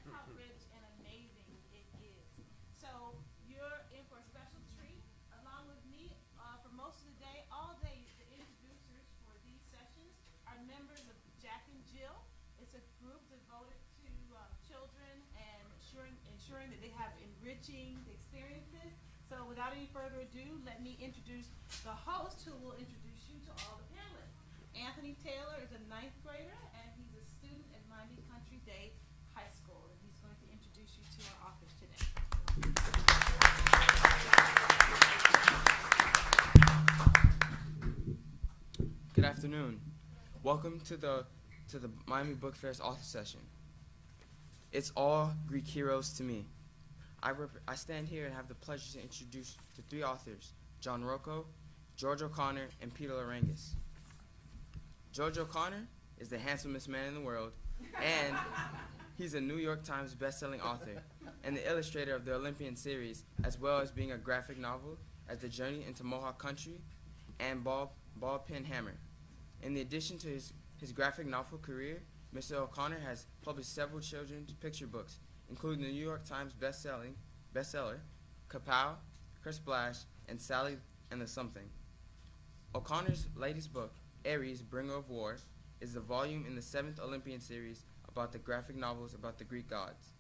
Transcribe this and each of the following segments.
That's how rich and amazing it is. So you're in for a special treat, along with me, for most of the day, all day. The introducers for these sessions are members of Jack and Jill. It's a group devoted to children and ensuring that they have enriching experiences. So without any further ado, let me introduce the host, who will introduce you to all the panelists. Anthony Taylor is a ninth grader, and he's a student at Miami Country Day High School, and he's going to introduce you to our authors today. Good afternoon. Welcome to the Miami Book Fair's author session. It's all Greek heroes to me. I stand here and have the pleasure to introduce the three authors, John Rocco, George O'Connor, and Peter Lerangis. George O'Connor is the handsomest man in the world, and he's a New York Times best-selling author and the illustrator of the Olympian series, as well as being a graphic novel as The Journey into Mohawk Country and Ball Pen Hammer. In addition to his graphic novel career, Mr. O'Connor has published several children's picture books, including the New York Times bestseller, Kapow, Kersplash, and Sally and the Something. O'Connor's latest book, Ares, Bringer of War, is the volume in the 7th Olympian series about the graphic novels about the Greek gods.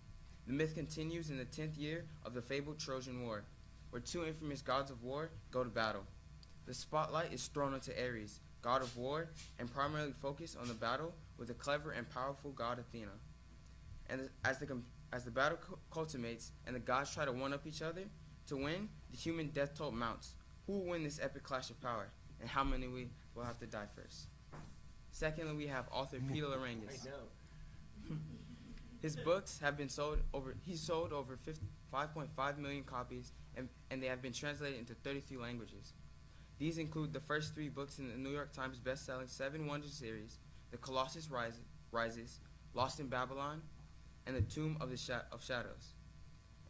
The myth continues in the 10th year of the fabled Trojan War, where two infamous gods of war go to battle. The spotlight is thrown onto Ares, god of war, and primarily focused on the battle with the clever and powerful god Athena. And as the battle culminates and the gods try to one-up each other, to win, the human death toll mounts. Who will win this epic clash of power, and how many will have to die first? Secondly, we have author Peter Lerangis. I know. His books have been sold over 5.5 million copies, and they have been translated into 33 languages. These include the first three books in the New York Times best-selling Seven Wonders series, The Colossus Rises, Lost in Babylon, and The Tomb of Shadows,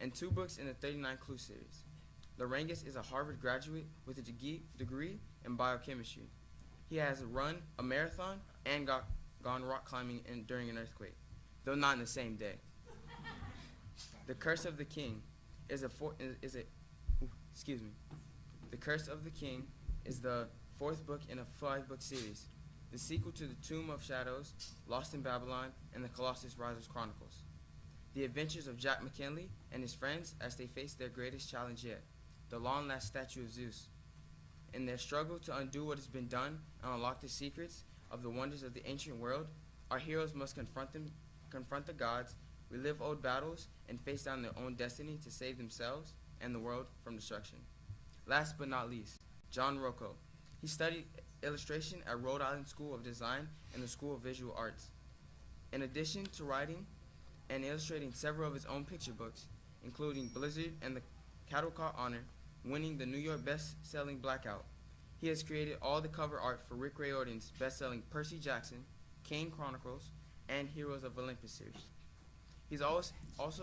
and two books in the 39 Clue series. Lerangis is a Harvard graduate with a degree in biochemistry. He has run a marathon and gone rock climbing during an earthquake, though not in the same day. The Curse of the King The Curse of the King is the fourth book in a 5-book series, the sequel to The Tomb of Shadows, Lost in Babylon, and The Colossus Rises Chronicles. The adventures of Jack McKinley and his friends as they face their greatest challenge yet, the long-lost statue of Zeus. In their struggle to undo what has been done and unlock the secrets of the wonders of the ancient world, our heroes must confront the gods, relive old battles, and face down their own destiny to save themselves and the world from destruction. Last but not least, John Rocco. He studied illustration at Rhode Island School of Design and the School of Visual Arts. In addition to writing and illustrating several of his own picture books, including Blizzard and the Cattle Caught Honor, winning the New York best-selling Blackout, he has created all the cover art for Rick Riordan's best-selling Percy Jackson, Kane Chronicles, and Heroes of Olympus series. He's also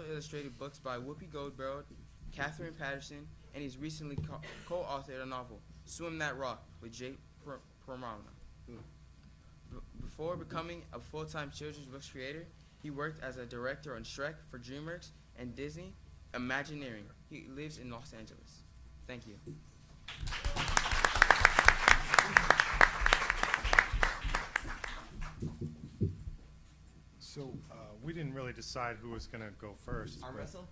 illustrated books by Whoopi Goldberg, Catherine Patterson, and he's recently co-authored a novel, Swim That Rock, with Jay Pramana. Before becoming a full-time children's books creator, he worked as a director on Shrek for DreamWorks and Disney Imagineering. He lives in Los Angeles. Thank you. So we didn't really decide who was going to go first. Arm wrestle?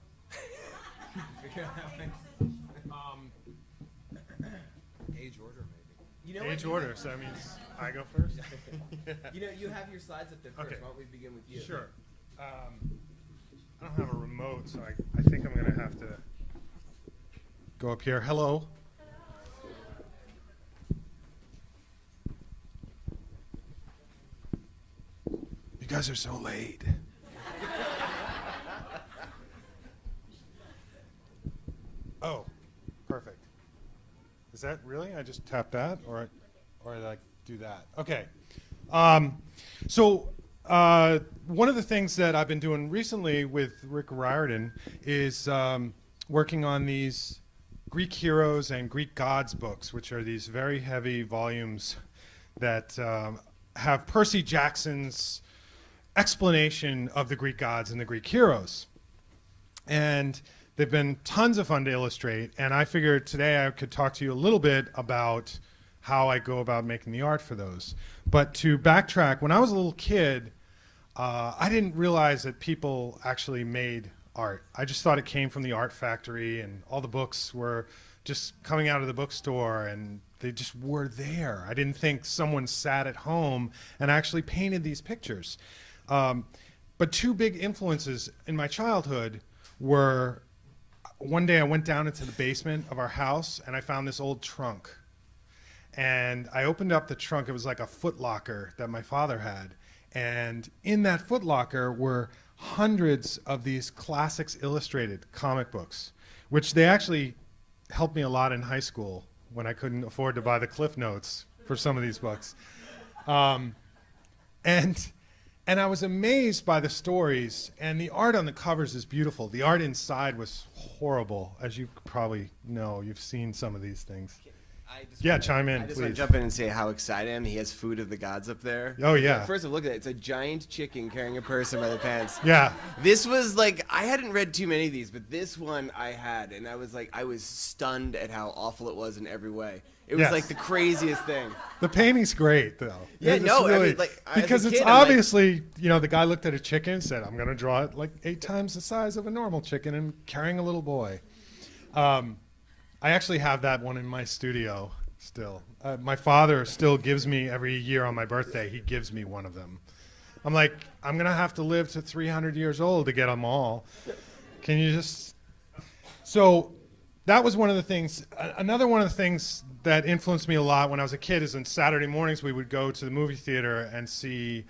Age order, maybe. You know Age what? order, so that means I go first? You know, you have your slides up there first. Okay. Why don't we begin with you? Sure. I don't have a remote, so I think I'm going to have to go up here. Hello. You guys are so late. Oh, perfect. Is that really? I just tap that, or did I do that? Okay. So one of the things that I've been doing recently with Rick Riordan is working on these Greek heroes and Greek gods books, which are these very heavy volumes that have Percy Jackson's explanation of the Greek gods and the Greek heroes. And they've been tons of fun to illustrate. And I figured today I could talk to you a little bit about how I go about making the art for those. But to backtrack, when I was a little kid, I didn't realize that people actually made art. I just thought it came from the art factory, and all the books were just coming out of the bookstore, and they just were there. I didn't think someone sat at home and actually painted these pictures. But two big influences in my childhood were, one day I went down into the basement of our house and I found this old trunk. And I opened up the trunk. It was like a Foot Locker that my father had. And in that Foot Locker were hundreds of these Classics Illustrated comic books, which they actually helped me a lot in high school when I couldn't afford to buy the Cliff Notes for some of these books. And I was amazed by the stories, and the art on the covers is beautiful. The art inside was horrible, as you probably know. You've seen some of these things. Chime in, I just please. want to jump in and say how excited I am. He has Food of the Gods up there. Oh, yeah. First, look at it. It's a giant chicken carrying a person by the pants. Yeah. This was like, I hadn't read too many of these, but this one I had, and I was stunned at how awful it was in every way. It was Yes. like the craziest thing. The painting's great, though. Yeah, It's no, I really, mean, like, as a because it's kid, I'm like- obviously, the guy looked at a chicken and said, I'm going to draw it like 8 times the size of a normal chicken and carrying a little boy. I actually have that one in my studio still. My father still gives me, every year on my birthday, he gives me one of them. I'm like, I'm going to have to live to 300 years old to get them all. Can you just... So that was one of the things. Another one of the things that influenced me a lot when I was a kid is on Saturday mornings we would go to the movie theater and see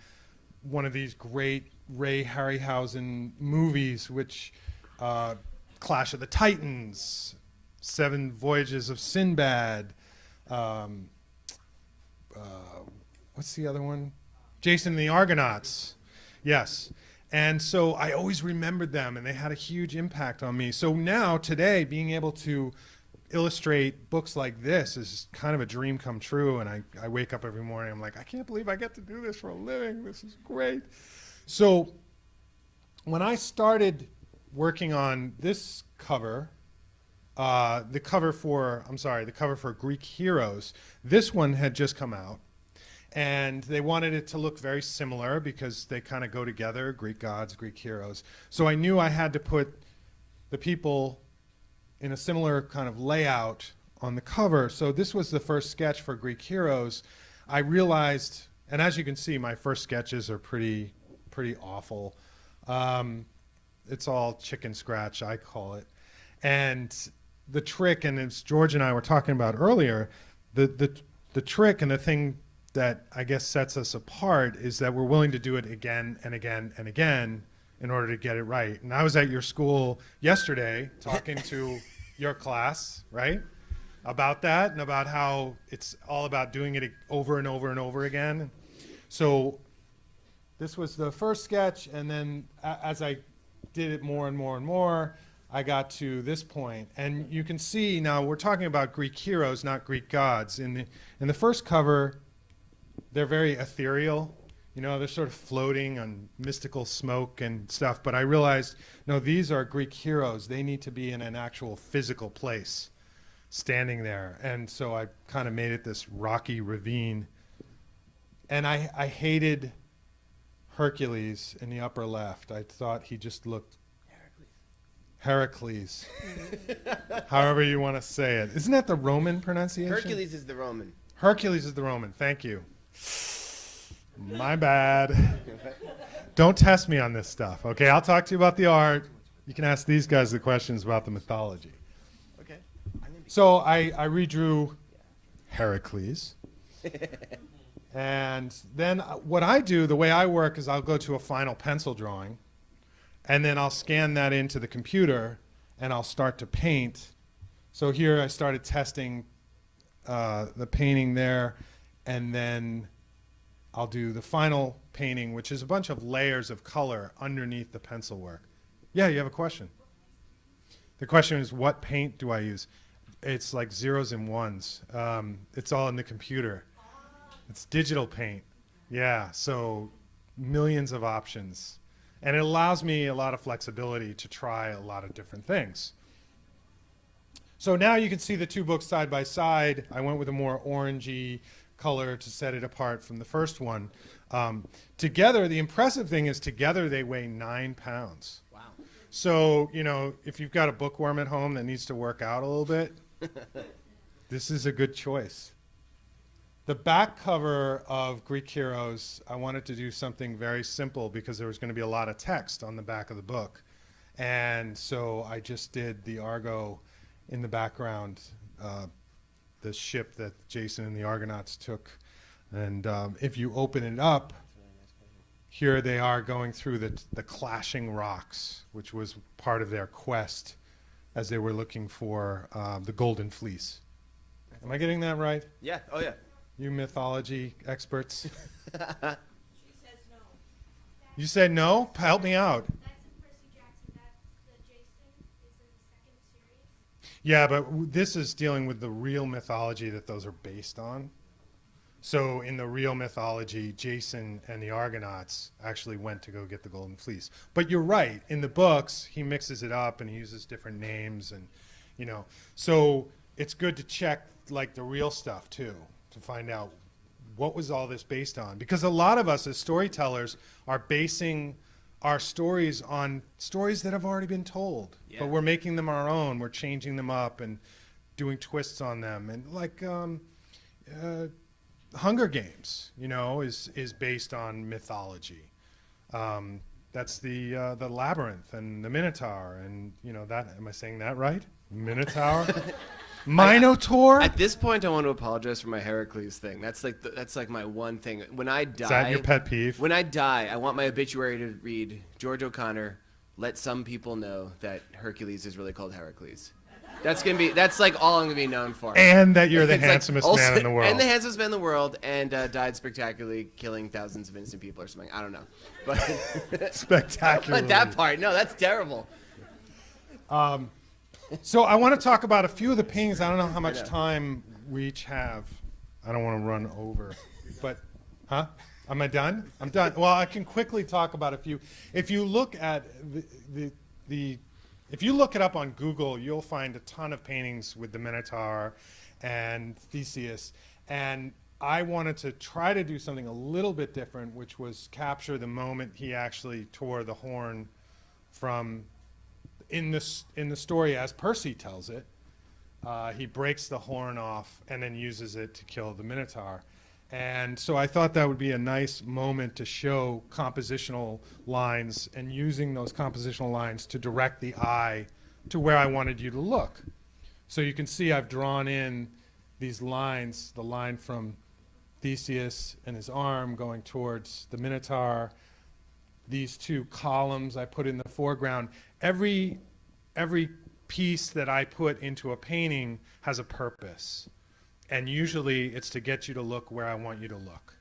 one of these great Ray Harryhausen movies, which Clash of the Titans, 7 Voyages of Sinbad, what's the other one? Jason and the Argonauts. Yes. And so I always remembered them, and they had a huge impact on me. So now, today, being able to illustrate books like this is kind of a dream come true. And I wake up every morning, I'm like, I can't believe I get to do this for a living. This is great. So when I started working on this cover, the cover for Greek Heroes, this one had just come out. And they wanted it to look very similar because they kind of go together, Greek gods, Greek heroes. So I knew I had to put the people in a similar kind of layout on the cover. So this was the first sketch for Greek heroes. I realized, and as you can see, my first sketches are pretty awful. It's all chicken scratch, I call it. And the trick, and as George and I were talking about earlier, the trick and the thing that I guess sets us apart is that we're willing to do it again and again and again in order to get it right. And I was at your school yesterday talking to your class, right, about that and about how it's all about doing it over and over and over again. So this was the first sketch, and then as I did it more and more and more, I got to this point. And you can see now we're talking about Greek heroes, not Greek gods. In the first cover, they're very ethereal. They're sort of floating on mystical smoke and stuff. But I realized, no, these are Greek heroes. They need to be in an actual physical place, standing there. And so I kind of made it this rocky ravine. And I hated Hercules in the upper left. I thought he just looked... Heracles. However you want to say it. Isn't that the Roman pronunciation? Hercules is the Roman. Hercules is the Roman. Thank you. My bad. Don't test me on this stuff, okay? I'll talk to you about the art. You can ask these guys the questions about the mythology. Okay. So I redrew Heracles. And then what I do, the way I work, is I'll go to a final pencil drawing, and then I'll scan that into the computer, and I'll start to paint. So here I started testing the painting there, and then I'll do the final painting, which is a bunch of layers of color underneath the pencil work. Yeah, you have a question? The question is, what paint do I use? It's like zeros and ones. It's all in the computer. It's digital paint. Yeah, so millions of options. And it allows me a lot of flexibility to try a lot of different things. So now you can see the two books side by side. I went with a more orangey color to set it apart from the first one. Together, the impressive thing is together they weigh 9 pounds. Wow. So, you know, if you've got a bookworm at home that needs to work out a little bit, this is a good choice. The back cover of Greek Heroes, I wanted to do something very simple because there was going to be a lot of text on the back of the book. And so I just did the Argo in the background, the ship that Jason and the Argonauts took. And if you open it up, here they are going through the clashing rocks, which was part of their quest as they were looking for the Golden Fleece. Am I getting that right? Yeah. Oh, yeah. You mythology experts. She says no. You said no? Help me out. That's in Percy Jackson. That's the Jason is in the second series. Yeah, but this is dealing with the real mythology that those are based on. So in the real mythology, Jason and the Argonauts actually went to go get the Golden Fleece. But you're right. In the books, he mixes it up and he uses different names, and you know. So it's good to check like the real stuff too, to find out what was all this based on. Because a lot of us as storytellers are basing our stories on stories that have already been told. Yeah. But we're making them our own. We're changing them up and doing twists on them. And like Hunger Games, you know, is based on mythology. That's the labyrinth and the Minotaur, and you know that. Am I saying that right? Minotaur, Minotaur. At this point, I want to apologize for my Heracles thing. That's like my one thing. When I die, Is that your pet peeve? When I die, I want my obituary to read George O'Connor. Let some people know that Hercules is really called Heracles. That's like all I'm gonna be known for. And that you're the It's like handsomest also- man in the world. And the handsomest man in the world, and died spectacularly, killing thousands of innocent people or something. I don't know, but Spectacular. but that part, no, that's terrible. So I want to talk about a few of the paintings. I don't know how much know. time we each have. I don't want to run over, but, huh? Am I done? I'm done. Well, I can quickly talk about a few. If you look at if you look it up on Google, you'll find a ton of paintings with the Minotaur and Theseus. And I wanted to try to do something a little bit different, which was capture the moment he actually tore the horn from, in the story as Percy tells it, he breaks the horn off and then uses it to kill the Minotaur. And so I thought that would be a nice moment to show compositional lines and using those compositional lines to direct the eye to where I wanted you to look. So you can see I've drawn in these lines, the line from Theseus and his arm going towards the Minotaur, these two columns I put in the foreground. Every piece that I put into a painting has a purpose. And usually it's to get you to look where I want you to look.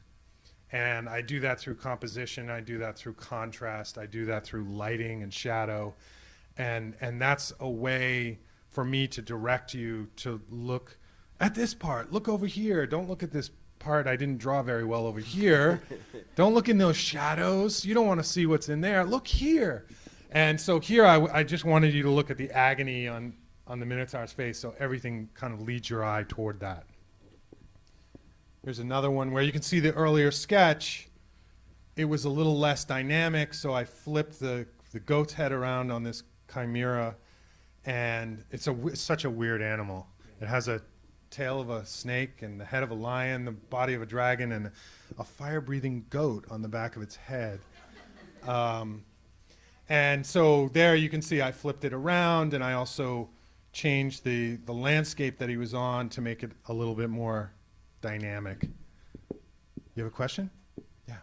And I do that through composition, I do that through contrast, I do that through lighting and shadow. And that's a way for me to direct you to look at this part, look over here, don't look at this part I didn't draw very well over here. Don't look in those shadows, you don't want to see what's in there, look here. And so here I just wanted you to look at the agony on the Minotaur's face, so everything kind of leads your eye toward that. Here's another one where you can see the earlier sketch. It was a little less dynamic, so I flipped the goat's head around on this chimera, and it's such a weird animal. It has a tail of a snake and the head of a lion, the body of a dragon, and a fire-breathing goat on the back of its head. And so there you can see I flipped it around, and I also changed the landscape that he was on to make it a little bit more dynamic. You have a question? Yeah.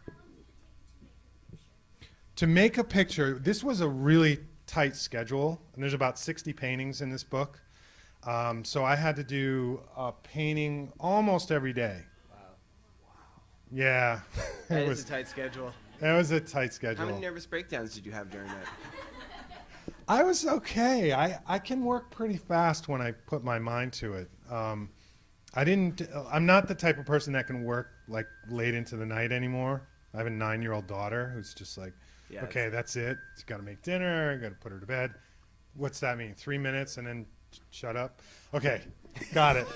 To make a picture, this was a really tight schedule, and there's about 60 paintings in this book. So I had to do a painting almost every day. Wow. Yeah. That is a tight schedule. It was a tight schedule. How many nervous breakdowns did you have during that? I was okay. I can work pretty fast when I put my mind to it. I'm not the type of person that can work like late into the night anymore. I have a 9-year-old daughter who's just like, Yeah, okay, that's it. You got to make dinner. Got to put her to bed. What's that mean? 3 minutes and then shut up? Okay, got it.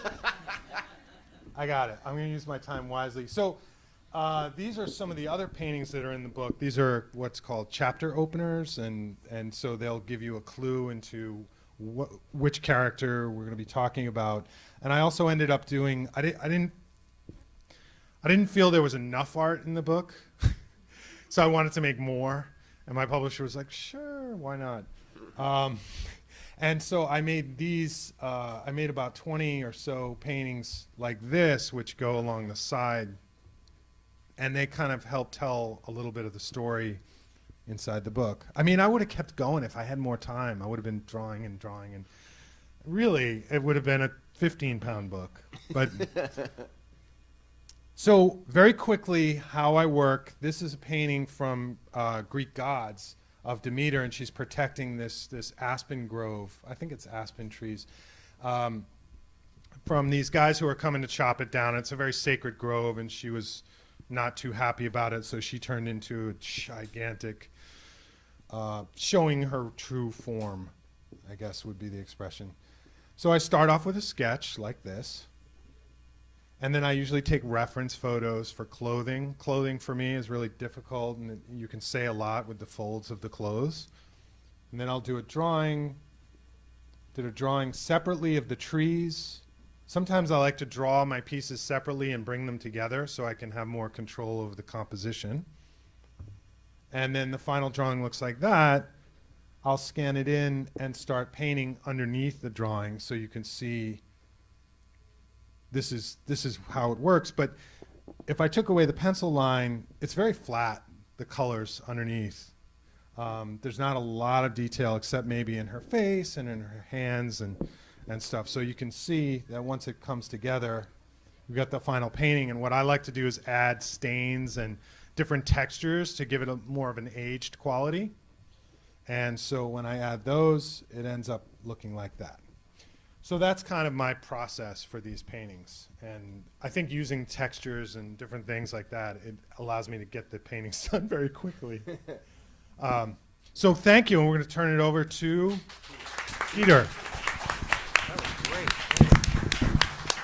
I got it. I'm going to use my time wisely. So these are some of the other paintings that are in the book. These are what's called chapter openers, and so they'll give you a clue into which character we're going to be talking about. And I also ended up doing, I didn't feel there was enough art in the book, so I wanted to make more. And my publisher was like, sure, why not? And so I made these, I made about 20 or so paintings like this, which go along the side. And they kind of help tell a little bit of the story inside the book. I mean, I would have kept going if I had more time. I would have been drawing and drawing. And really, it would have been a 15-pound book. But so very quickly, how I work, this is a painting from Greek gods of Demeter, and she's protecting this aspen grove. I think it's aspen trees. From these guys who are coming to chop it down. It's a very sacred grove, and she was not too happy about it, so she turned into a gigantic, showing her true form, I guess would be the expression. So I start off with a sketch like this, and then I usually take reference photos for clothing. Clothing for me is really difficult, and you can say a lot with the folds of the clothes. And then I'll do a drawing, did a drawing separately of the trees. Sometimes I like to draw my pieces separately and bring them together so I can have more control over the composition. And then the final drawing looks like that. I'll scan it in and start painting underneath the drawing so you can see this is how it works. But if I took away the pencil line, it's very flat, the colors underneath. There's not a lot of detail except maybe in her face and in her hands and stuff. So you can see that once it comes together, we've got the final painting. And what I like to do is add stains and different textures to give it more of an aged quality. And so when I add those, it ends up looking like that. So that's kind of my process for these paintings. And I think using textures and different things like that, it allows me to get the paintings done very quickly. So thank you, and we're going to turn it over to Peter.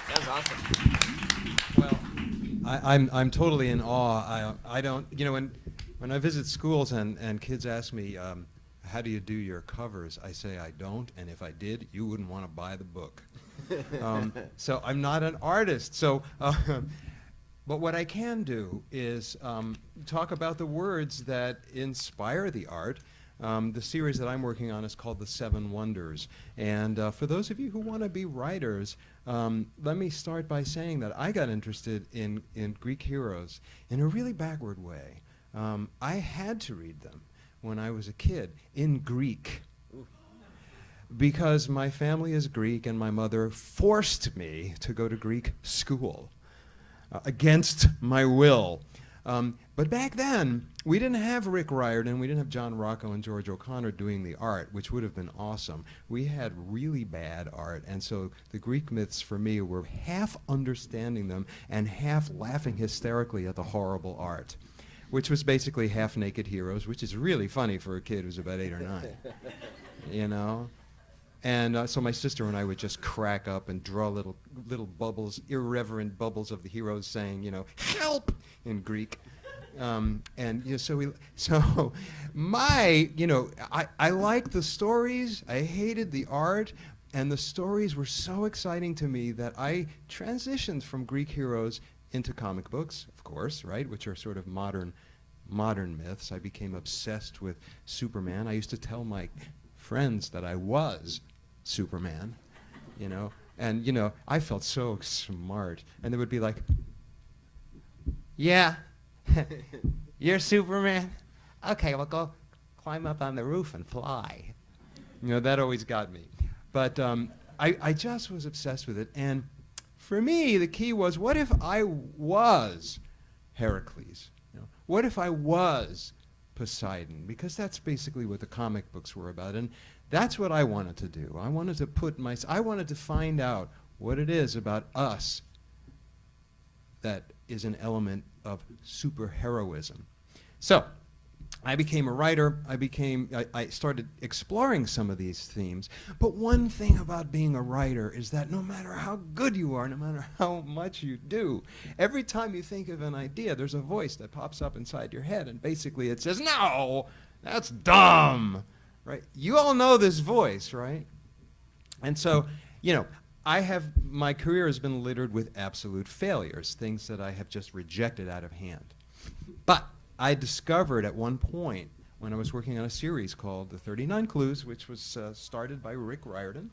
That was awesome. Well, I'm totally in awe. I don't, you know, when I visit schools and kids ask me, how do you do your covers? I say I don't, and if I did, you wouldn't want to buy the book. So I'm not an artist. So, but what I can do is talk about the words that inspire the art. The series that I'm working on is called The Seven Wonders. And for those of you who want to be writers, let me start by saying that I got interested in Greek heroes in a really backward way. I had to read them when I was a kid in Greek because my family is Greek and my mother forced me to go to Greek school against my will. But back then, we didn't have Rick Riordan, we didn't have John Rocco and George O'Connor doing the art, which would have been awesome. We had really bad art, and so the Greek myths for me were half understanding them and half laughing hysterically at the horrible art, which was basically half-naked heroes, which is really funny for a kid who's about 8 or 9, you know? And so my sister and I would just crack up and draw little bubbles, irreverent bubbles of the heroes saying, you know, help in Greek. And you know, so my, you know, I liked the stories, I hated the art, and the stories were so exciting to me that I transitioned from Greek heroes into comic books, of course, right, which are sort of modern myths. I became obsessed with Superman. I used to tell my friends that I was Superman, you know, and you know, I felt so smart, and they would be like, yeah, you're Superman? Okay, well, go climb up on the roof and fly. You know, that always got me. But I just was obsessed with it, and for me, the key was, what if I was Heracles? You know, what if I was Poseidon? Because that's basically what the comic books were about, and that's what I wanted to do. I wanted to find out what it is about us that is an element of superheroism. So I became a writer. I started exploring some of these themes. But one thing about being a writer is that no matter how good you are, no matter how much you do, every time you think of an idea, there's a voice that pops up inside your head, and basically it says, "No, that's dumb," right? You all know this voice, right? And so, my career has been littered with absolute failures, things that I have just rejected out of hand. But I discovered at one point when I was working on a series called The 39 Clues, which was started by Rick Riordan,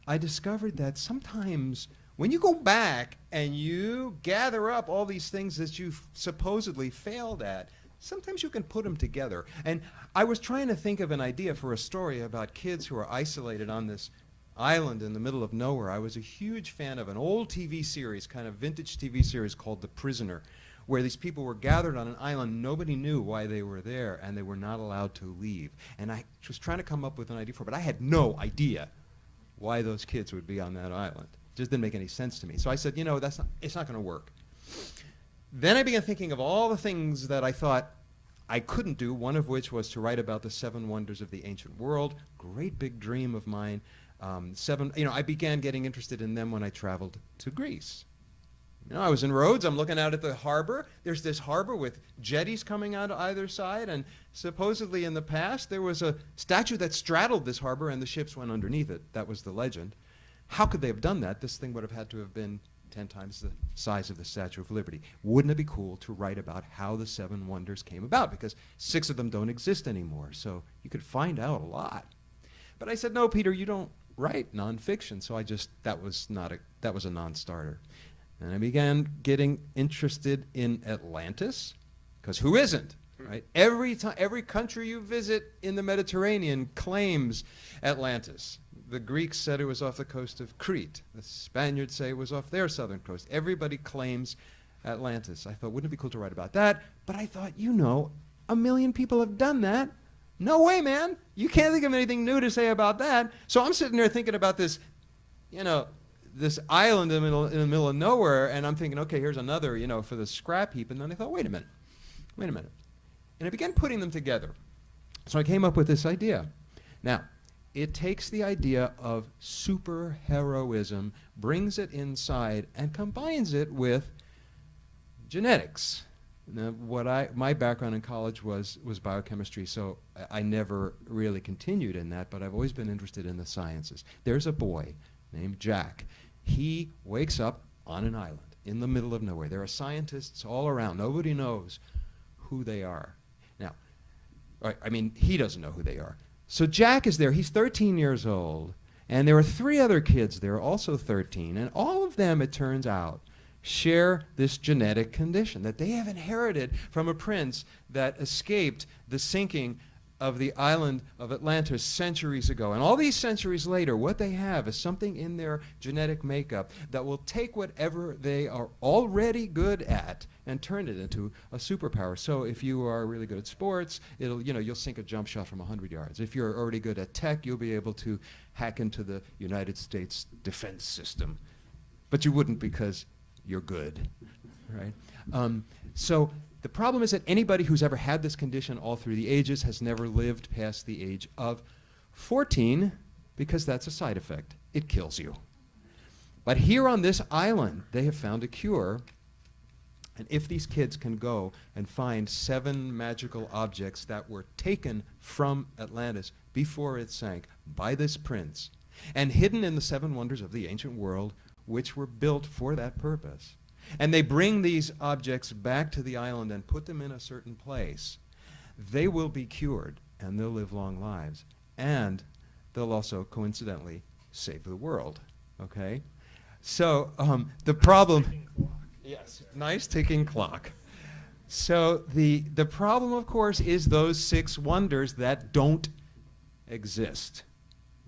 I discovered that sometimes when you go back and you gather up all these things that you've supposedly failed at, sometimes you can put them together. And I was trying to think of an idea for a story about kids who are isolated on this island in the middle of nowhere. I was a huge fan of an old TV series, kind of vintage TV series called The Prisoner, where these people were gathered on an island. Nobody knew why they were there, and they were not allowed to leave. And I was trying to come up with an idea for it, but I had no idea why those kids would be on that island. It just didn't make any sense to me. So I said, it's not going to work. Then I began thinking of all the things that I thought I couldn't do, one of which was to write about the 7 wonders of the ancient world, great big dream of mine. I began getting interested in them when I traveled to Greece. I was in Rhodes, I'm looking out at the harbor. There's this harbor with jetties coming out either side, and supposedly in the past there was a statue that straddled this harbor and the ships went underneath it. That was the legend. How could they have done that? This thing would have had to have been 10 times the size of the Statue of Liberty. Wouldn't it be cool to write about how the 7 wonders came about? Because 6 of them don't exist anymore, so you could find out a lot. But I said, no, Peter, you don't write nonfiction, so that was a non-starter. And I began getting interested in Atlantis, because who isn't, right? Every country you visit in the Mediterranean claims Atlantis. The Greeks said it was off the coast of Crete. The Spaniards say it was off their southern coast. Everybody claims Atlantis. I thought, wouldn't it be cool to write about that? But I thought, 1 million people have done that. No way, man. You can't think of anything new to say about that. So I'm sitting there thinking about this, this island in the middle of nowhere, and I'm thinking, okay, here's another, for the scrap heap. And then I thought, wait a minute. And I began putting them together. So I came up with this idea. Now, it takes the idea of superheroism, brings it inside, and combines it with genetics. Now, my background in college was biochemistry, so I never really continued in that, but I've always been interested in the sciences. There's a boy named Jack. He wakes up on an island in the middle of nowhere. There are scientists all around. Nobody knows who they are. Now, he doesn't know who they are. So Jack is there. He's 13 years old, and there are 3 other kids there, also 13, and all of them, it turns out, share this genetic condition that they have inherited from a prince that escaped the sinking of the island of Atlantis centuries ago. And all these centuries later, what they have is something in their genetic makeup that will take whatever they are already good at and turn it into a superpower. So if you are really good at sports, you'll sink a jump shot from 100 yards. If you're already good at tech, you'll be able to hack into the United States defense system. But you wouldn't because you're good, right? So the problem is that anybody who's ever had this condition all through the ages has never lived past the age of 14, because that's a side effect. It kills you. But here on this island, they have found a cure. And if these kids can go and find 7 magical objects that were taken from Atlantis before it sank by this prince and hidden in the 7 wonders of the ancient world, which were built for that purpose, and they bring these objects back to the island and put them in a certain place, they will be cured and they'll live long lives. And they'll also, coincidentally, save the world. Okay? So the problem... Yes, nice ticking clock. So the problem, of course, is those 6 wonders that don't exist.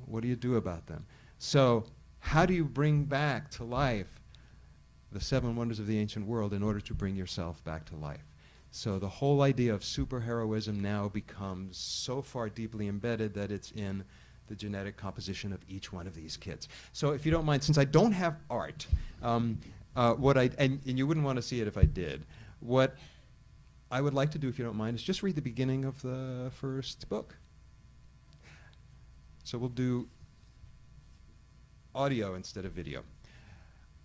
What do you do about them? So how do you bring back to life the 7 wonders of the ancient world in order to bring yourself back to life? So the whole idea of superheroism now becomes so far deeply embedded that it's in the genetic composition of each one of these kids. So if you don't mind, since I don't have art, And you wouldn't want to see it if I did. What I would like to do, if you don't mind, is just read the beginning of the first book. So we'll do audio instead of video.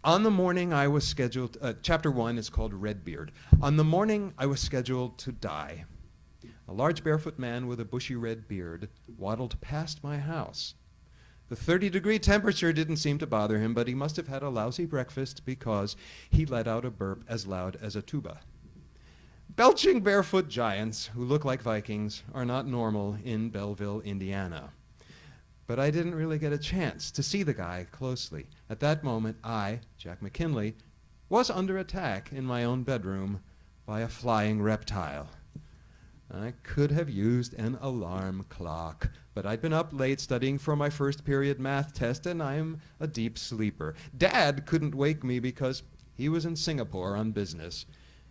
On the morning I was scheduled, chapter 1 is called Redbeard. On the morning I was scheduled to die, a large barefoot man with a bushy red beard waddled past my house. The 30-degree temperature didn't seem to bother him, but he must have had a lousy breakfast because he let out a burp as loud as a tuba. Belching barefoot giants who look like Vikings are not normal in Belleville, Indiana. But I didn't really get a chance to see the guy closely. At that moment, I, Jack McKinley, was under attack in my own bedroom by a flying reptile. I could have used an alarm clock, but I'd been up late studying for my first period math test, and I'm a deep sleeper. Dad couldn't wake me because he was in Singapore on business.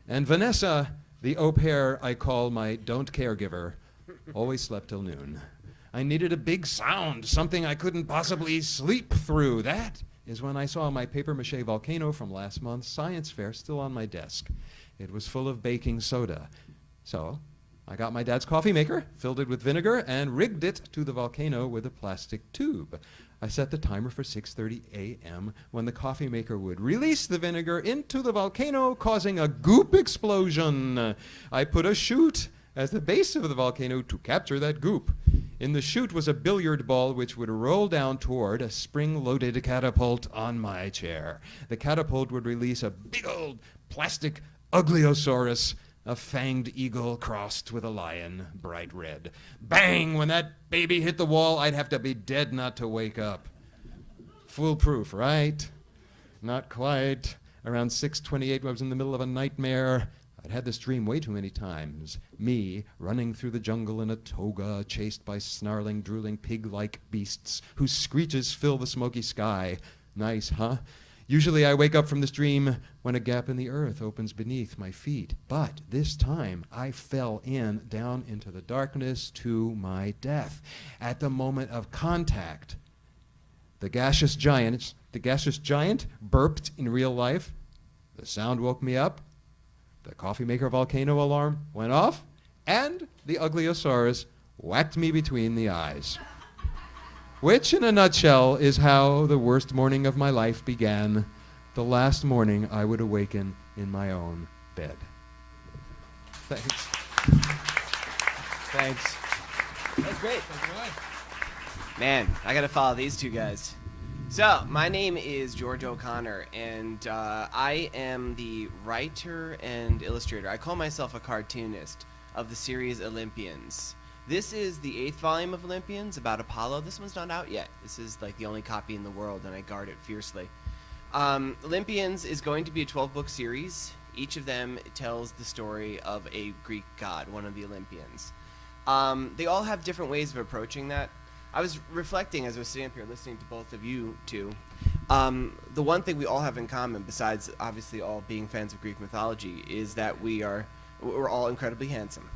And Vanessa, the au pair I call my don't caregiver, always slept till noon. I needed a big sound, something I couldn't possibly sleep through. That is when I saw my papier-mâché volcano from last month's science fair still on my desk. It was full of baking soda. So I got my dad's coffee maker, filled it with vinegar, and rigged it to the volcano with a plastic tube. I set the timer for 6:30 a.m. when the coffee maker would release the vinegar into the volcano, causing a goop explosion. I put a chute at the base of the volcano to capture that goop. In the chute was a billiard ball which would roll down toward a spring-loaded catapult on my chair. The catapult would release a big old plastic ugliosaurus, a fanged eagle crossed with a lion, bright red. Bang! When that baby hit the wall, I'd have to be dead not to wake up. Foolproof, right? Not quite. Around 6:28, I was in the middle of a nightmare. I'd had this dream way too many times. Me running through the jungle in a toga, chased by snarling, drooling, pig-like beasts whose screeches fill the smoky sky. Nice, huh? Usually I wake up from this dream when a gap in the earth opens beneath my feet. But this time I fell down into the darkness to my death. At the moment of contact, the gaseous giant burped in real life. The sound woke me up. The coffee maker volcano alarm went off, and the ugliosaurus whacked me between the eyes. Which, in a nutshell, is how the worst morning of my life began, the last morning I would awaken in my own bed. Thanks. Thanks. That's great. Man, I gotta follow these two guys. So, my name is George O'Connor, and I am the writer and illustrator. I call myself a cartoonist of the series Olympians. This is the 8th volume of Olympians, about Apollo. This one's not out yet. This is like the only copy in the world, and I guard it fiercely. Olympians is going to be a 12-book series. Each of them tells the story of a Greek god, one of the Olympians. They all have different ways of approaching that. I was reflecting as I was sitting up here listening to both of you two. The one thing we all have in common, besides obviously all being fans of Greek mythology, is that we're all incredibly handsome.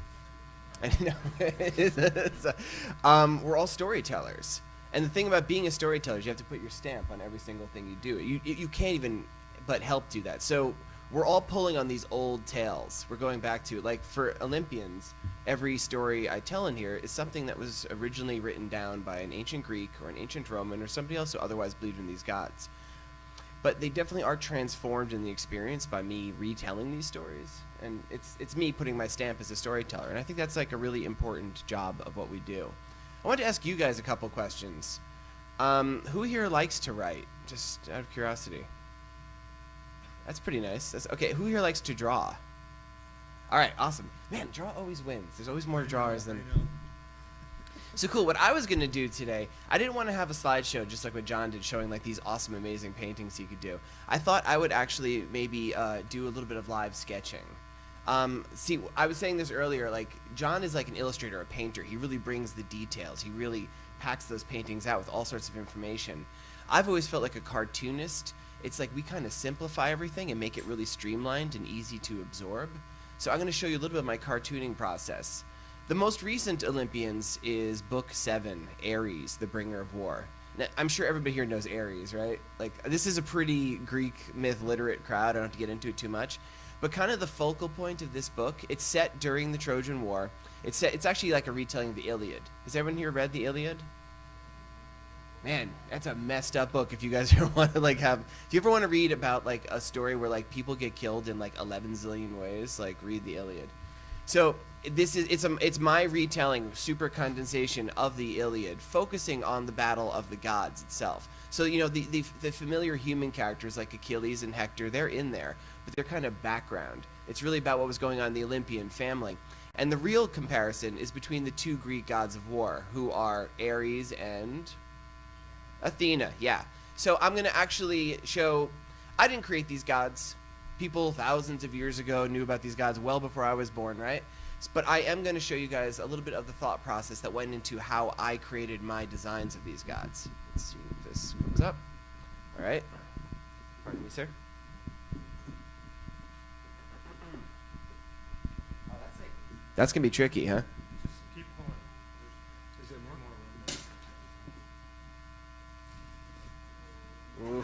We're all storytellers. And the thing about being a storyteller is you have to put your stamp on every single thing you do. You can't even but help do that. So we're all pulling on these old tales. We're going back to, like, for Olympians, every story I tell in here is something that was originally written down by an ancient Greek or an ancient Roman or somebody else who otherwise believed in these gods. But they definitely are transformed in the experience by me retelling these stories. And it's me putting my stamp as a storyteller. And I think that's like a really important job of what we do. I want to ask you guys a couple questions. Who here likes to write? Just out of curiosity. That's pretty nice. Okay, who here likes to draw? All right, awesome. Man, draw always wins. There's always more drawers than... So cool, what I was going to do today, I didn't want to have a slideshow just like what John did, showing like these awesome, amazing paintings he could do. I thought I would actually maybe do a little bit of live sketching. See, I was saying this earlier, like, John is like an illustrator, a painter. He really brings the details. He really packs those paintings out with all sorts of information. I've always felt like a cartoonist. It's like we kind of simplify everything and make it really streamlined and easy to absorb. So I'm going to show you a little bit of my cartooning process. The most recent Olympians is Book 7, Ares, the Bringer of War. Now, I'm sure everybody here knows Ares, right? Like, this is a pretty Greek myth literate crowd. I don't have to get into it too much. But kind of the focal point of this book, it's set during the Trojan War. It's actually like a retelling of the Iliad. Has everyone here read the Iliad? Man, that's a messed up book. If you guys ever want to like have, if you ever want to read about like a story where like people get killed in like 11 zillion ways, like read the Iliad. So this is it's my retelling, super condensation of the Iliad, focusing on the battle of the gods itself. So you know the familiar human characters like Achilles and Hector, they're in there, but they're kind of background. It's really about what was going on in the Olympian family. And the real comparison is between the two Greek gods of war, who are Ares and Athena. Yeah. So I'm going to actually show, I didn't create these gods. People thousands of years ago knew about these gods well before I was born, right? But I am going to show you guys a little bit of the thought process that went into how I created my designs of these gods. Let's see if this comes up. All right. Pardon me, sir. That's going to be tricky, huh? Just keep pulling. Is there more? Ooh,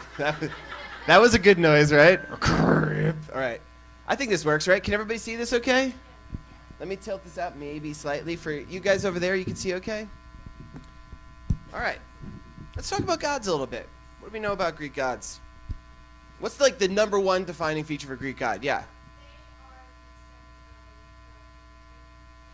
that was a good noise, right? All right. I think this works, right? Can everybody see this okay? Let me tilt this out maybe slightly for you guys over there. You can see okay? All right. Let's talk about gods a little bit. What do we know about Greek gods? What's like the number one defining feature for Greek god? Yeah.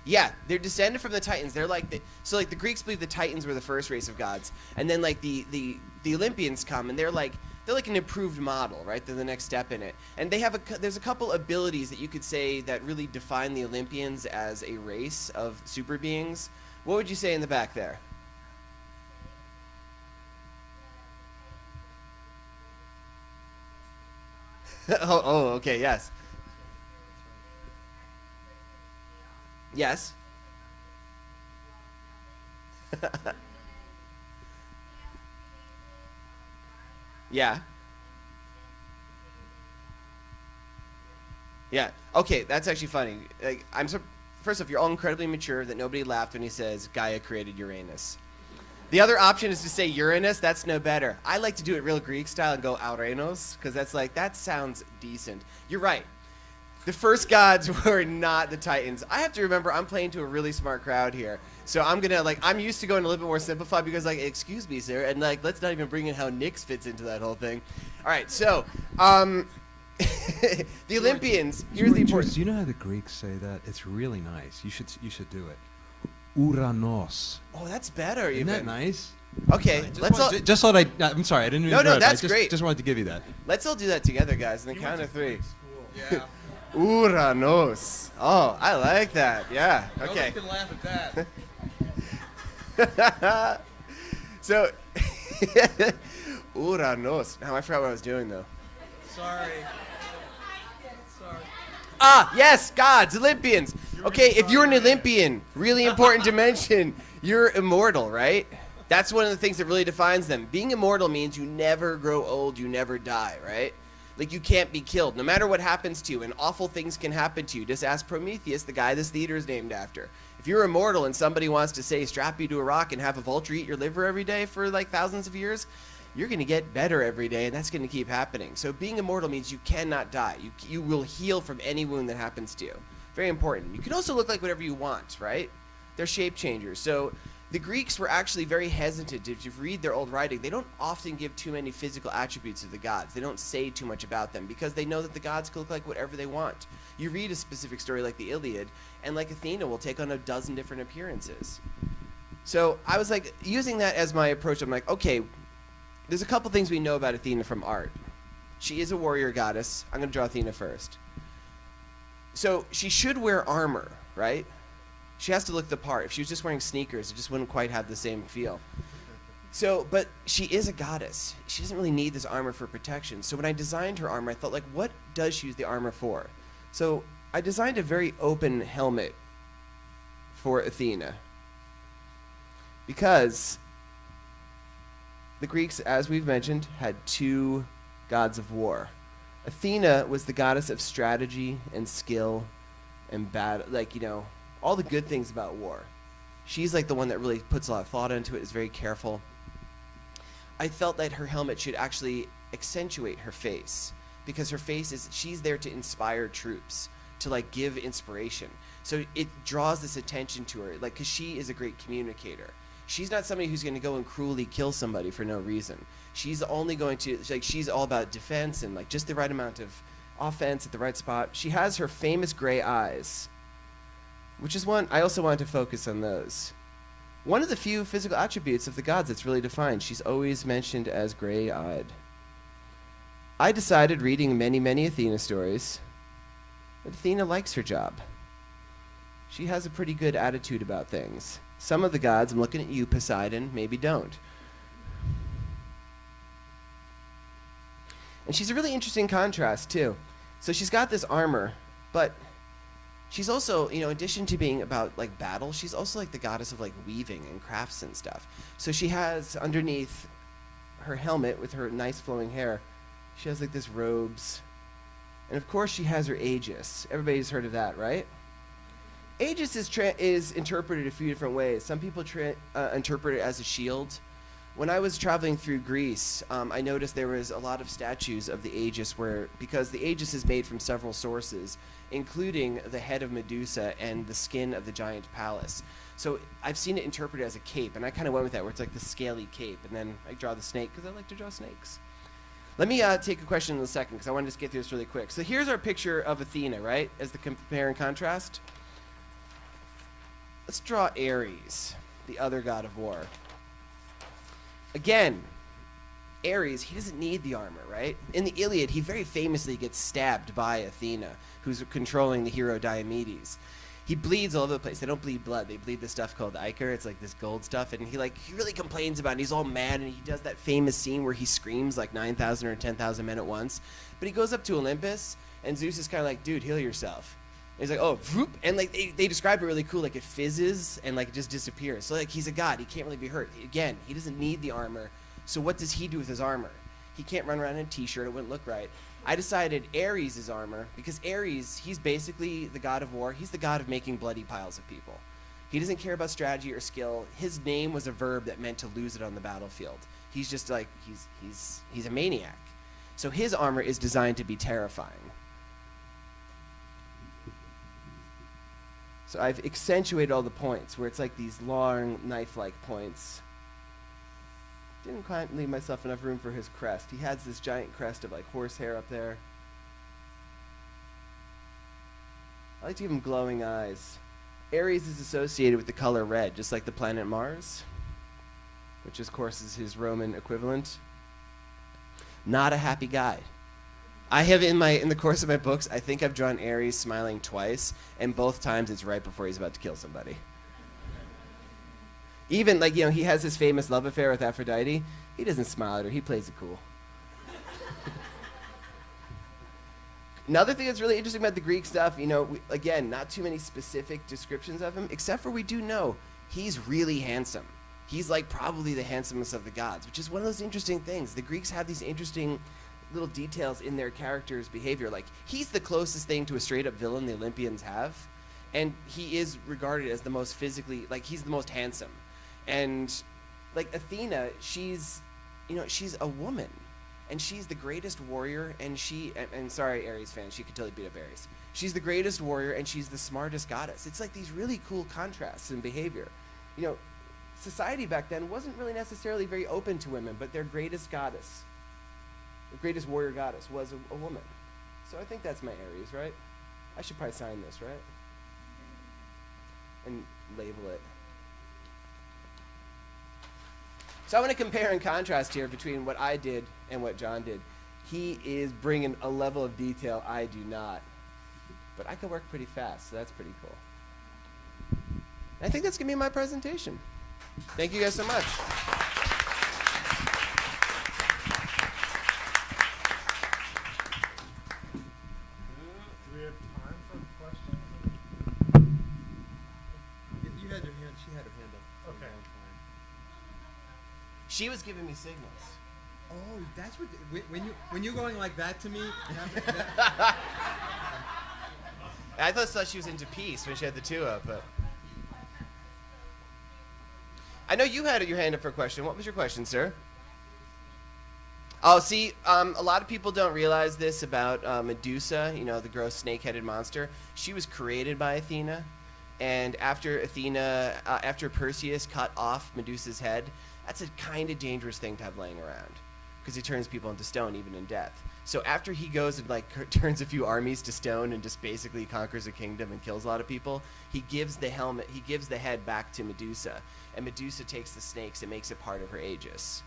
Yeah, they're descended from the Titans. They're like so like the Greeks believe the Titans were the first race of gods, and then like the Olympians come and they're like an improved model, right? They're the next step in it, and they have there's a couple abilities that you could say that really define the Olympians as a race of super beings. What would you say in the back there? oh, okay, yes. Yes. Yeah. Yeah. Okay, that's actually funny. Like, first off, you're all incredibly mature that nobody laughed when he says Gaia created Uranus. The other option is to say Uranus. That's no better. I like to do it real Greek style and go Auranos, because that's like, that sounds decent. You're right. The first gods were not the Titans. I have to remember I'm playing to a really smart crowd here. So I'm going to, like, I'm used to going a little bit more simplified because, like, excuse me, sir. And, like, let's not even bring in how Nyx fits into that whole thing. All right, so, the Olympians, here's the important. Do you know how the Greeks say that? It's really nice. You should do it. Uranos. Oh, that's better, Isn't even. that nice? Okay, let's all. Just thought I'm sorry, I didn't mean to interrupt. that's I great. Just wanted to give you that. Let's all do that together, guys, on the count of three. Yeah. Uranos. Oh, I like that. Yeah. Okay. Nobody can laugh at that. So, Uranos. Now I forgot what I was doing though. Sorry. Ah, yes, gods, Olympians. Okay, if you're an Olympian, really important to mention, you're immortal, right? That's one of the things that really defines them. Being immortal means you never grow old, you never die, right? Like, you can't be killed. No matter what happens to you, and awful things can happen to you. Just ask Prometheus, the guy this theater is named after. If you're immortal and somebody wants to, say, strap you to a rock and have a vulture eat your liver every day for, like, thousands of years, you're going to get better every day, and that's going to keep happening. So being immortal means you cannot die. You will heal from any wound that happens to you. Very important. You can also look like whatever you want, right? They're shape changers. So the Greeks were actually very hesitant. If you read their old writing, they don't often give too many physical attributes of the gods. They don't say too much about them because they know that the gods can look like whatever they want. You read a specific story like the Iliad, and like Athena will take on a dozen different appearances. So I was like, using that as my approach, I'm like, okay, there's a couple things we know about Athena from art. She is a warrior goddess. I'm going to draw Athena first. So she should wear armor, right? She has to look the part. If she was just wearing sneakers, it just wouldn't quite have the same feel. So, but she is a goddess. She doesn't really need this armor for protection. So when I designed her armor, I thought, like, what does she use the armor for? So I designed a very open helmet for Athena. Because the Greeks, as we've mentioned, had two gods of war. Athena was the goddess of strategy and skill and battle, like, you know, all the good things about war. She's like the one that really puts a lot of thought into it, is very careful. I felt that her helmet should actually accentuate her face, because her face is, she's there to inspire troops, to like give inspiration. So it draws this attention to her, like, because she is a great communicator. She's not somebody who's going to go and cruelly kill somebody for no reason. She's only going to, like, she's all about defense and like just the right amount of offense at the right spot. She has her famous gray eyes, which is one, I also wanted to focus on those. One of the few physical attributes of the gods that's really defined. She's always mentioned as gray-eyed. I decided, reading many, many Athena stories, that Athena likes her job. She has a pretty good attitude about things. Some of the gods, I'm looking at you, Poseidon, maybe don't. And she's a really interesting contrast, too. So she's got this armor, but she's also, in addition to being about, like, battle, she's also, like, the goddess of, like, weaving and crafts and stuff. So she has, underneath her helmet with her nice flowing hair, she has, like, this robes. And, of course, she has her Aegis. Everybody's heard of that, right? Aegis is interpreted a few different ways. Some people interpret it as a shield. When I was traveling through Greece, I noticed there was a lot of statues of the Aegis because the Aegis is made from several sources, including the head of Medusa and the skin of the giant Pallas. So I've seen it interpreted as a cape, and I kind of went with that, where it's like the scaly cape, and then I draw the snake because I like to draw snakes. Let me take a question in a second, because I want to just get through this really quick. So here's our picture of Athena, right, as the compare and contrast. Let's draw Ares, the other god of war. Again, Ares, he doesn't need the armor, right? In the Iliad, he very famously gets stabbed by Athena, who's controlling the hero Diomedes. He bleeds all over the place. They don't bleed blood. They bleed this stuff called ichor. It's like this gold stuff. And he really complains about it. He's all mad, and he does that famous scene where he screams like 9,000 or 10,000 men at once. But he goes up to Olympus, and Zeus is kind of like, dude, heal yourself. And he's like, oh, whoop. And like they describe it really cool, like it fizzes and like it just disappears. So like he's a god. He can't really be hurt. Again, he doesn't need the armor. So what does he do with his armor? He can't run around in a t-shirt. It wouldn't look right. I decided Ares' armor, because Ares, he's basically the god of war. He's the god of making bloody piles of people. He doesn't care about strategy or skill. His name was a verb that meant to lose it on the battlefield. He's just like, he's a maniac. So his armor is designed to be terrifying. So I've accentuated all the points, where it's like these long, knife-like points. Didn't quite leave myself enough room for his crest. He has this giant crest of like horsehair up there. I like to give him glowing eyes. Ares is associated with the color red, just like the planet Mars, which of course is his Roman equivalent. Not a happy guy. I have in the course of my books, I think I've drawn Ares smiling twice, and both times it's right before he's about to kill somebody. Even, like, he has his famous love affair with Aphrodite. He doesn't smile at her. He plays it cool. Another thing that's really interesting about the Greek stuff, again, not too many specific descriptions of him, except for we do know he's really handsome. He's, like, probably the handsomest of the gods, which is one of those interesting things. The Greeks have these interesting little details in their character's behavior. Like, he's the closest thing to a straight-up villain the Olympians have, and he is regarded as the most physically, like, he's the most handsome. And like Athena, she's a woman, and she's the greatest warrior, and sorry, Ares fans, she could totally beat up Ares. She's the greatest warrior, and she's the smartest goddess. It's like these really cool contrasts in behavior. Society back then wasn't really necessarily very open to women, but their greatest goddess, the greatest warrior goddess, was a woman. So I think that's my Ares, right? I should probably sign this, right? And label it. So I want to compare and contrast here between what I did and what John did. He is bringing a level of detail I do not. But I can work pretty fast, so that's pretty cool. I think that's going to be my presentation. Thank you guys so much. Do we have time for questions? You had your hand. She had her hand up. Okay. She was giving me signals. Oh, that's what. When you're going like that to me. I thought she was into peace when she had the two up, but I know you had your hand up for a question. What was your question, sir? Oh, see, a lot of people don't realize this about Medusa, you know, the gross snake-headed monster. She was created by Athena, and after Perseus cut off Medusa's head, that's a kind of dangerous thing to have laying around, because he turns people into stone even in death. So after he goes and like turns a few armies to stone and just basically conquers a kingdom and kills a lot of people, he gives the head back to Medusa, and Medusa takes the snakes and makes it part of her Aegis.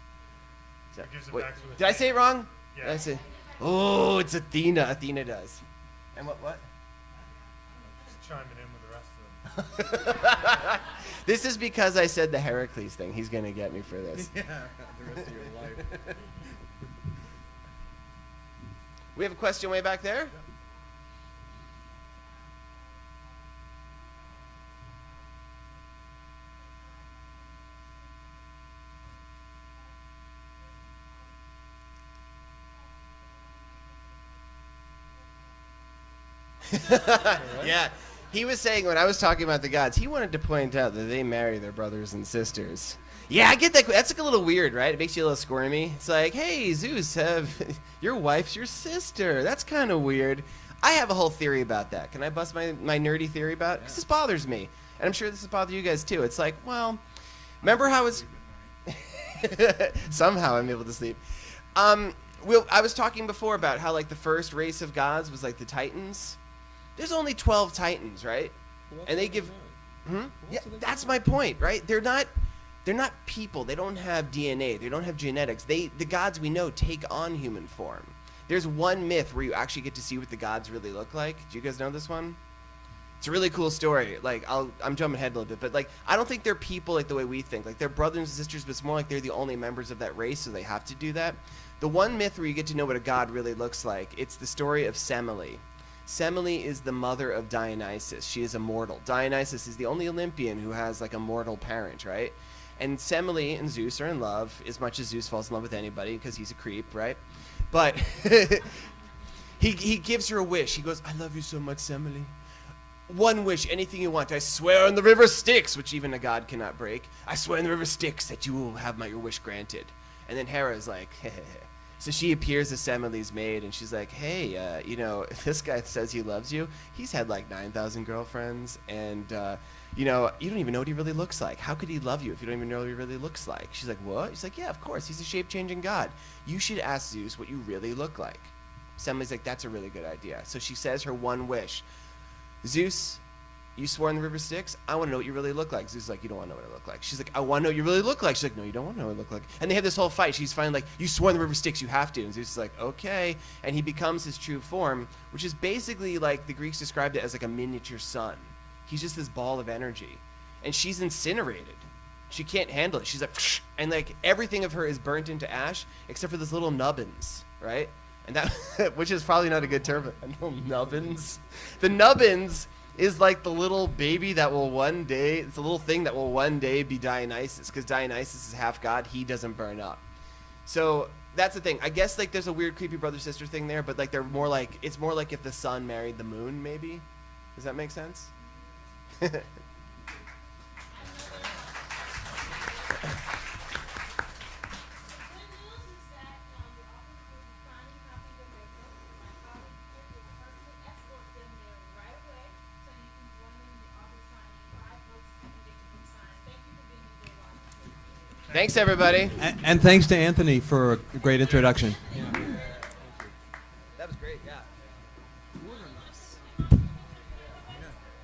So, wait, did I say it wrong? Yeah. Did I say, oh, it's Athena. Athena does. And what? Just chiming in with the rest of them. This is because I said the Heracles thing. He's going to get me for this. Yeah, the rest of your life. We have a question way back there. Yeah, he was saying when I was talking about the gods, he wanted to point out that they marry their brothers and sisters. Yeah, I get that. That's like a little weird, right? It makes you a little squirmy. It's like, hey, Zeus, your wife's your sister. That's kind of weird. I have a whole theory about that. Can I bust my nerdy theory about it? Because this bothers me. And I'm sure this has bothered you guys too. It's like, well, remember how it's... Somehow I'm able to sleep. I was talking before about how like the first race of gods was like the Titans. There's only 12 Titans, right? And they give... Yeah, that's my point, right? They're not people. They don't have DNA. They don't have genetics. The gods we know take on human form. There's one myth where you actually get to see what the gods really look like. Do you guys know this one? It's a really cool story. Like I'm jumping ahead a little bit, but like I don't think they're people like the way we think. Like they're brothers and sisters, but it's more like they're the only members of that race, so they have to do that. The one myth where you get to know what a god really looks like, it's the story of Semele. Semele is the mother of Dionysus. She is immortal. Dionysus is the only Olympian who has like a mortal parent, right? And Semele and Zeus are in love, as much as Zeus falls in love with anybody because he's a creep, right? But he gives her a wish. He goes, I love you so much, Semele. One wish, anything you want. I swear on the river Styx, which even a god cannot break. I swear on the river Styx that you will have your wish granted. And then Hera is like, heh. So she appears as Semele's maid, and she's like, hey, if this guy says he loves you, he's had like 9,000 girlfriends, and, you don't even know what he really looks like. How could he love you if you don't even know what he really looks like? She's like, what? He's like, yeah, of course. He's a shape-changing god. You should ask Zeus what you really look like. Semele's like, that's a really good idea. So she says her one wish. Zeus, you swore on the river Styx? I want to know what you really look like. Zeus is like, you don't want to know what I look like. She's like, I want to know what you really look like. She's like, no, you don't want to know what I look like. And they have this whole fight. She's finally like, you swore on the river Styx, you have to. And Zeus is like, okay. And he becomes his true form, which is basically like the Greeks described it as like a miniature sun. He's just this ball of energy. And she's incinerated. She can't handle it. She's like, psh, and like everything of her is burnt into ash except for this little nubbins, right? And that, which is probably not a good term, but little nubbins. The nubbins is like the little baby that will one day, it's a little thing that will one day be Dionysus, because Dionysus is half god, he doesn't burn up. So that's the thing. I guess like there's a weird creepy brother-sister thing there, but like they're more like, it's more like if the sun married the moon, maybe. Does that make sense? Thanks, everybody. And thanks to Anthony for a great introduction. That was great, yeah.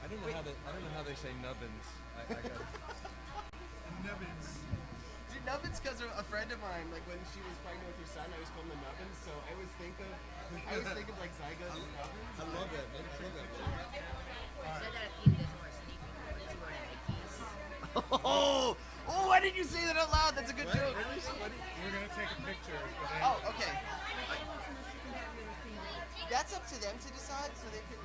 I don't know how they say nubbins. Nubbins. Dude, nubbins, because a friend of mine, like when she was pregnant with her son, I always called them the nubbins. So I always think of like zygotes and nubbins. I love that. Oh, why did you say that out loud? That's a good joke. We're going to take a picture. Oh, okay. That's up to them to decide, so they can...